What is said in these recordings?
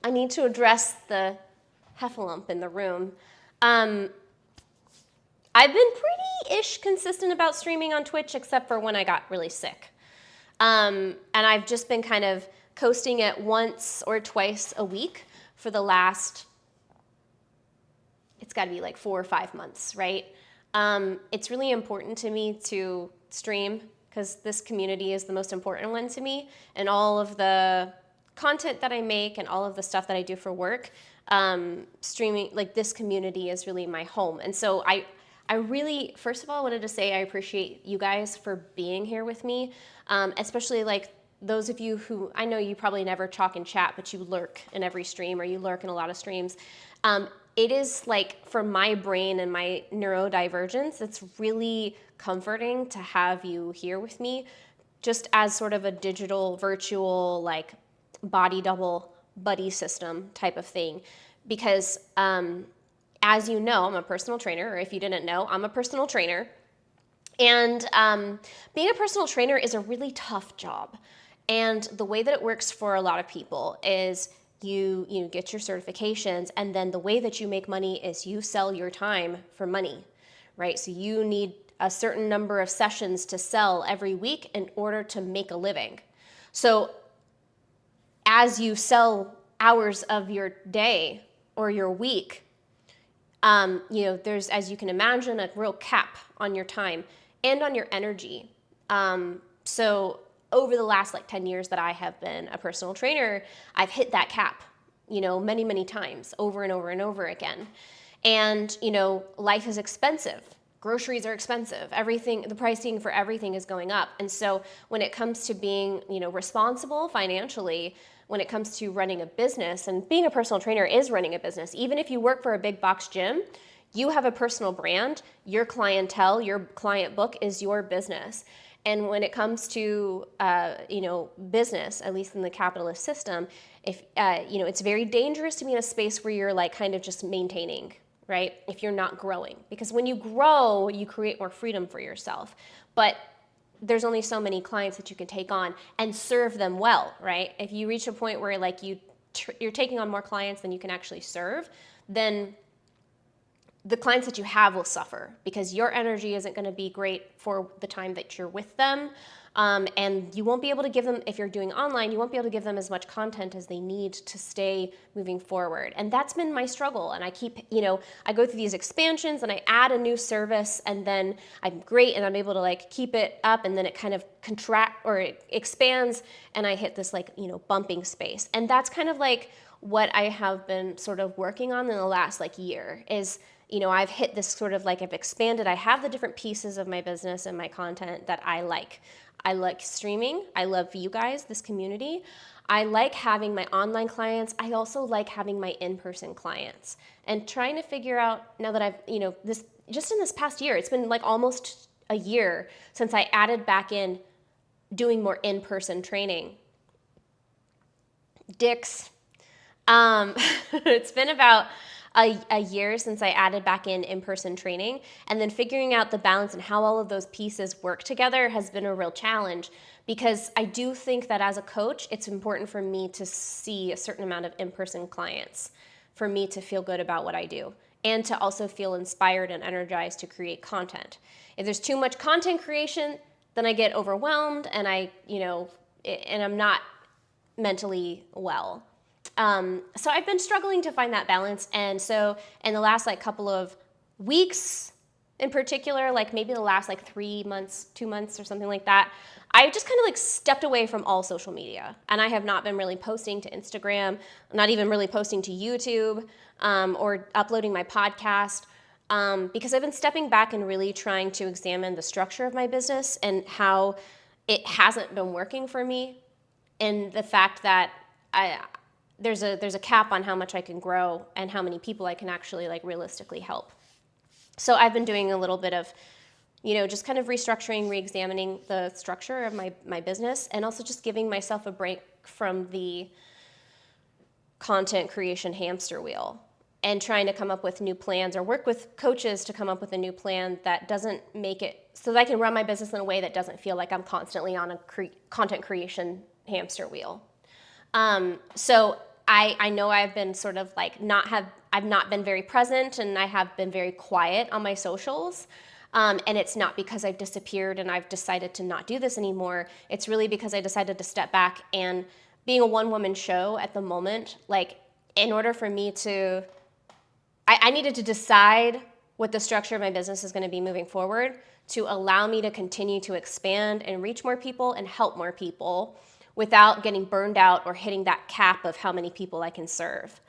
I need to address the heffalump in the room. Um, I've been pretty-ish consistent about streaming on Twitch, except for when I got really sick. And I've just been kind of coasting it once or twice a week for the last, it's got to be like 4 or 5 months, right? It's really important to me to stream because this community is the most important one to me, and all of the content that I make and all of the stuff that I do for work, streaming, like this community is really my home. And so I really, first of all, wanted to say I appreciate you guys for being here with me, especially like those of you who, I know you probably never talk and chat, but you lurk in every stream, or you lurk in a lot of streams. It is like, for my brain and my neurodivergence, it's really comforting to have you here with me, just as sort of a digital, virtual, like body double buddy system type of thing. Because as you know, I'm a personal trainer, or if you didn't know, I'm a personal trainer. And being a personal trainer is a really tough job. And the way that it works for a lot of people is you get your certifications, and then the way that you make money is you sell your time for money, right? So you need a certain number of sessions to sell every week in order to make a living. So as you sell hours of your day or your week, there's, as you can imagine, a real cap on your time and on your energy. So over the last 10 years that I have been a personal trainer, I've hit that cap, many, many times, over and over and over again. And, life is expensive. Groceries are expensive. Everything, the pricing for everything is going up. And so when it comes to being, responsible financially, when it comes to running a business, and being a personal trainer is running a business, even if you work for a big box gym, you have a personal brand, your clientele, your client book is your business. And when it comes to, business, at least in the capitalist system, if, it's very dangerous to be in a space where you're kind of just maintaining, right? If you're not growing, because when you grow, you create more freedom for yourself. But there's only so many clients that you can take on and serve them well, right? If you reach a point where you're taking on more clients than you can actually serve, then the clients that you have will suffer, because your energy isn't going to be great for the time that you're with them. And you won't be able to give them, if you're doing online, you won't be able to give them as much content as they need to stay moving forward. And that's been my struggle. And I keep, I go through these expansions and I add a new service, and then I'm great and I'm able to keep it up, and then it kind of it expands, and I hit this bumping space. And that's kind of what I have been sort of working on in the last year is, I've hit this sort of I've expanded. I have the different pieces of my business and my content that I like. I like streaming. I love you guys, this community. I like having my online clients. I also like having my in-person clients, and trying to figure out, now that I've, this, just in this past year, it's been almost a year since I added back in doing more in-person training. Dicks. It's been about a year since I added back in-person training, and then figuring out the balance and how all of those pieces work together has been a real challenge, because I do think that as a coach, it's important for me to see a certain amount of in-person clients for me to feel good about what I do, and to also feel inspired and energized to create content. If there's too much content creation, then I get overwhelmed, and and I'm not mentally well. So I've been struggling to find that balance. And so in the last couple of weeks in particular, maybe the last 3 months, 2 months or something like that, I just kind of stepped away from all social media. And I have not been really posting to Instagram, not even really posting to YouTube, or uploading my podcast, because I've been stepping back and really trying to examine the structure of my business and how it hasn't been working for me, and the fact that there's a cap on how much I can grow and how many people I can actually realistically help. So I've been doing a little bit of, just kind of restructuring, re-examining the structure of my business, and also just giving myself a break from the content creation hamster wheel, and trying to come up with new plans, or work with coaches to come up with a new plan that doesn't make it so that I can run my business in a way that doesn't feel like I'm constantly on a content creation hamster wheel. So I know I've been sort of like I've not been very present, and I have been very quiet on my socials. And it's not because I've disappeared and I've decided to not do this anymore. It's really because I decided to step back, and being a one-woman show at the moment, like, in order for me to, I needed to decide what the structure of my business is going to be moving forward to allow me to continue to expand and reach more people and help more people without getting burned out or hitting that cap of how many people I can serve.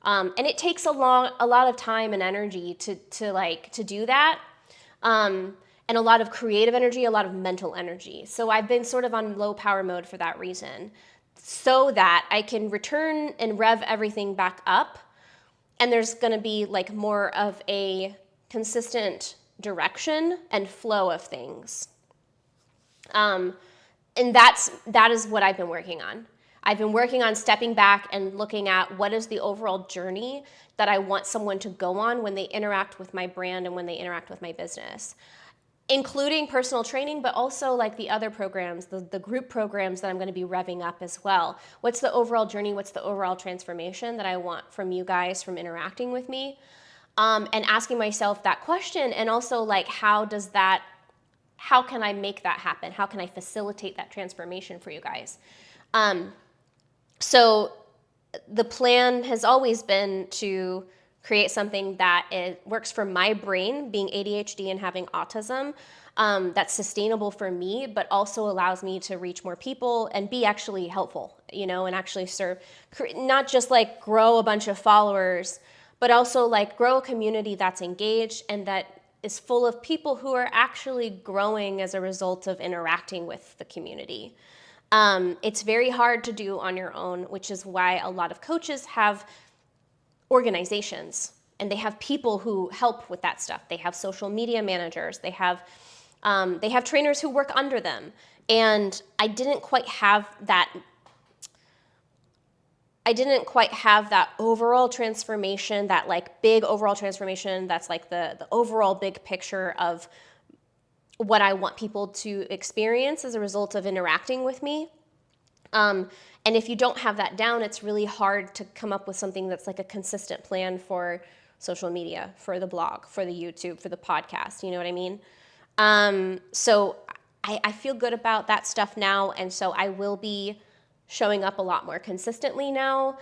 And it takes a lot of time and energy to do that. And a lot of creative energy, a lot of mental energy. So I've been sort of on low power mode for that reason, so that I can return and rev everything back up. And there's going to be like more of a consistent direction and flow of things. And that is what I've been working on. I've been working on stepping back and looking at what is the overall journey that I want someone to go on when they interact with my brand and when they interact with my business, including personal training, but also like the other programs, the group programs that I'm going to be revving up as well. What's the overall journey? What's the overall transformation that I want from you guys from interacting with me? And asking myself that question, and also like, how can I make that happen? How can I facilitate that transformation for you guys? So the plan has always been to create something that works for my brain, being ADHD and having autism, that's sustainable for me, but also allows me to reach more people and be actually helpful, and actually serve, not just like grow a bunch of followers, but also like grow a community that's engaged and that is full of people who are actually growing as a result of interacting with the community. It's very hard to do on your own, which is why a lot of coaches have organizations and they have people who help with that stuff. They have social media managers. They have trainers who work under them. And I didn't quite have that overall transformation, that like big overall transformation that's like the overall big picture of what I want people to experience as a result of interacting with me. And if you don't have that down, it's really hard to come up with something that's like a consistent plan for social media, for the blog, for the YouTube, for the podcast, you know what I mean? So I feel good about that stuff now, and so I will be showing up a lot more consistently now.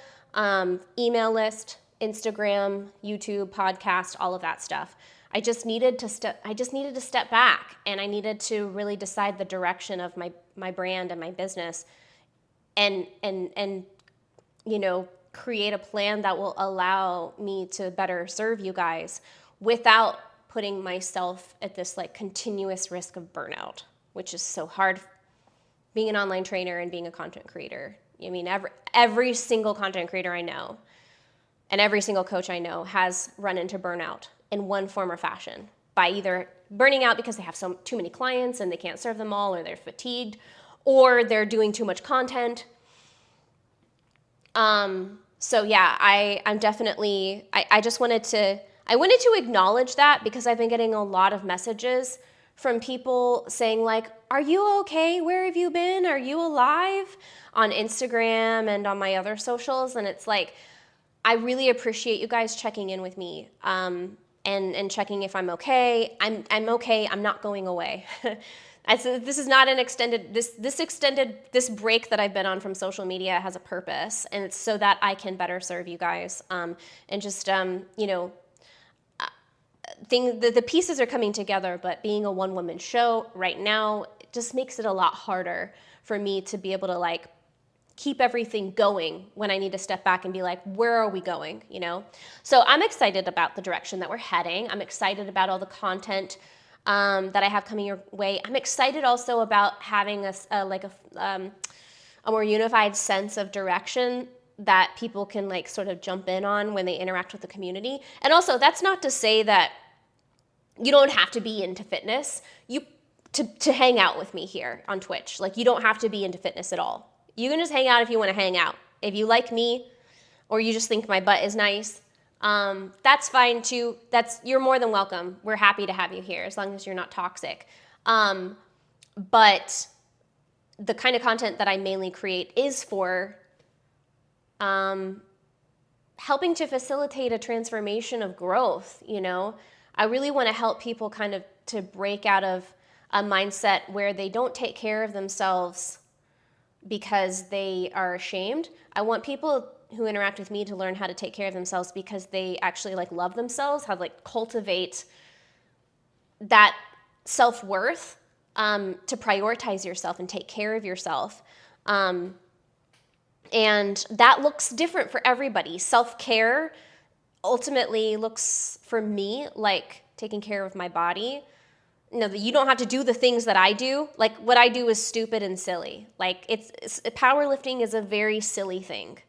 Email list, Instagram, YouTube, podcast, all of that stuff. I just needed to step back, and I needed to really decide the direction of my brand and my business, and create a plan that will allow me to better serve you guys without putting myself at this like continuous risk of burnout, which is so hard being an online trainer and being a content creator. I mean, every single content creator I know and every single coach I know has run into burnout in one form or fashion, by either burning out because they have too many clients and they can't serve them all, or they're fatigued, or they're doing too much content. So yeah, I'm definitely, I wanted to acknowledge that, because I've been getting a lot of messages from people saying like, are you okay? Where have you been? Are you alive? On Instagram and on my other socials. And it's like, I really appreciate you guys checking in with me, and checking if I'm okay. I'm okay. I'm not going away. This is not an extended, this break that I've been on from social media has a purpose, and it's so that I can better serve you guys. And just, the pieces are coming together, but being a one-woman show right now, it just makes it a lot harder for me to be able to like keep everything going when I need to step back and be like, where are we going, So I'm excited about the direction that we're heading. I'm excited about all the content that I have coming your way. I'm excited also about having a more unified sense of direction that people can like sort of jump in on when they interact with the community. And also, that's not to say that you don't have to be into fitness to hang out with me here on Twitch. Like, you don't have to be into fitness at all. You can just hang out if you want to hang out. If you like me, or you just think my butt is nice, that's fine too. You're more than welcome. We're happy to have you here, as long as you're not toxic. But the kind of content that I mainly create is for helping to facilitate a transformation of growth, I really want to help people kind of to break out of a mindset where they don't take care of themselves because they are ashamed. I want people who interact with me to learn how to take care of themselves because they actually love themselves, how to cultivate that self-worth, to prioritize yourself and take care of yourself. And that looks different for everybody. Self-care ultimately looks for me like taking care of my body. No, you don't have to do the things that I do. What I do is stupid and silly. It's powerlifting is a very silly thing.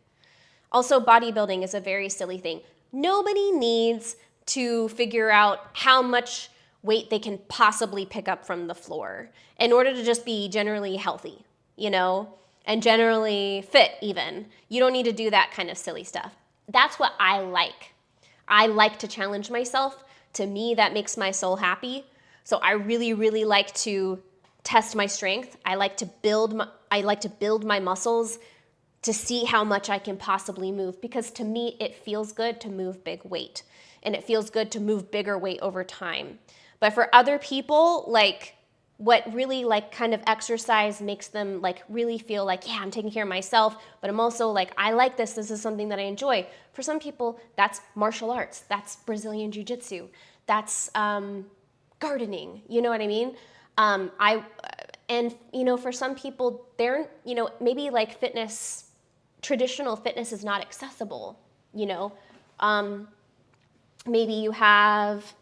Also, bodybuilding is a very silly thing. Nobody needs to figure out how much weight they can possibly pick up from the floor in order to just be generally healthy, and generally fit even. You don't need to do that kind of silly stuff. That's what I like. I like to challenge myself. To me, that makes my soul happy. So I really, really like to test my strength. I like to build my muscles to see how much I can possibly move, because to me, it feels good to move big weight, and it feels good to move bigger weight over time. But for other people, what really kind of exercise makes them really feel yeah, I'm taking care of myself, but I'm also I like this is something that I enjoy. For some people, that's martial arts, that's Brazilian jiu-jitsu, that's gardening, you know what I mean? For some people, they're, maybe fitness, traditional fitness is not accessible, maybe you have,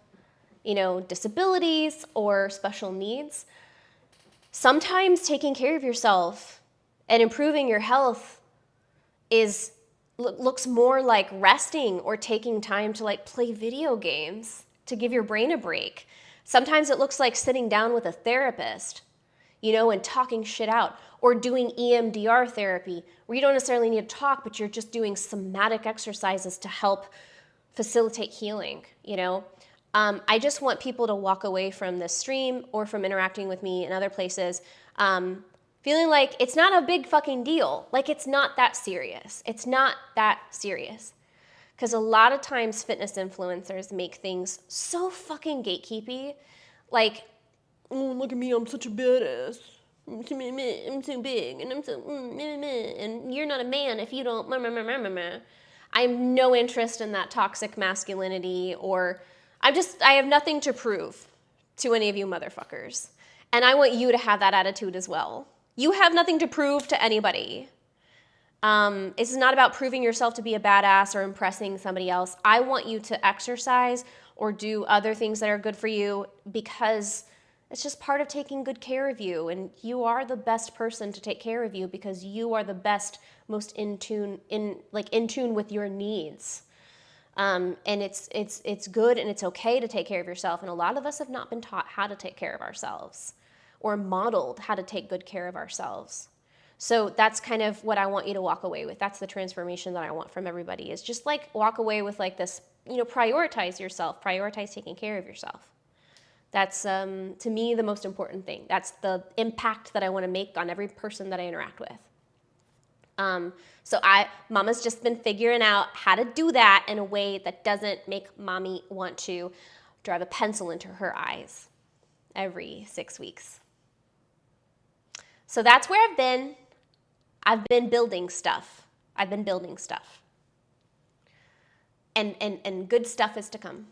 disabilities or special needs. Sometimes taking care of yourself and improving your health looks more like resting or taking time to play video games to give your brain a break. Sometimes it looks like sitting down with a therapist, and talking shit out, or doing EMDR therapy, where you don't necessarily need to talk, but you're just doing somatic exercises to help facilitate healing, I just want people to walk away from this stream or from interacting with me in other places, feeling like it's not a big fucking deal. It's not that serious. It's not that serious. Because a lot of times fitness influencers make things so fucking gatekeepy. Oh, look at me, I'm such a badass. I'm so big, and I'm so, and you're not a man if you don't, I have no interest in that toxic masculinity, or I have nothing to prove to any of you motherfuckers. And I want you to have that attitude as well. You have nothing to prove to anybody. This is not about proving yourself to be a badass or impressing somebody else. I want you to exercise or do other things that are good for you, because it's just part of taking good care of you. And you are the best person to take care of you, because you are the best, most in tune with your needs. And it's good and it's okay to take care of yourself. And a lot of us have not been taught how to take care of ourselves or modeled how to take good care of ourselves. So that's kind of what I want you to walk away with. That's the transformation that I want from everybody, is just walk away with this, prioritize yourself, prioritize taking care of yourself. That's, to me, the most important thing. That's the impact that I want to make on every person that I interact with. So Mama's just been figuring out how to do that in a way that doesn't make Mommy want to drive a pencil into her eyes every 6 weeks. So that's where I've been. I've been building stuff. And good stuff is to come.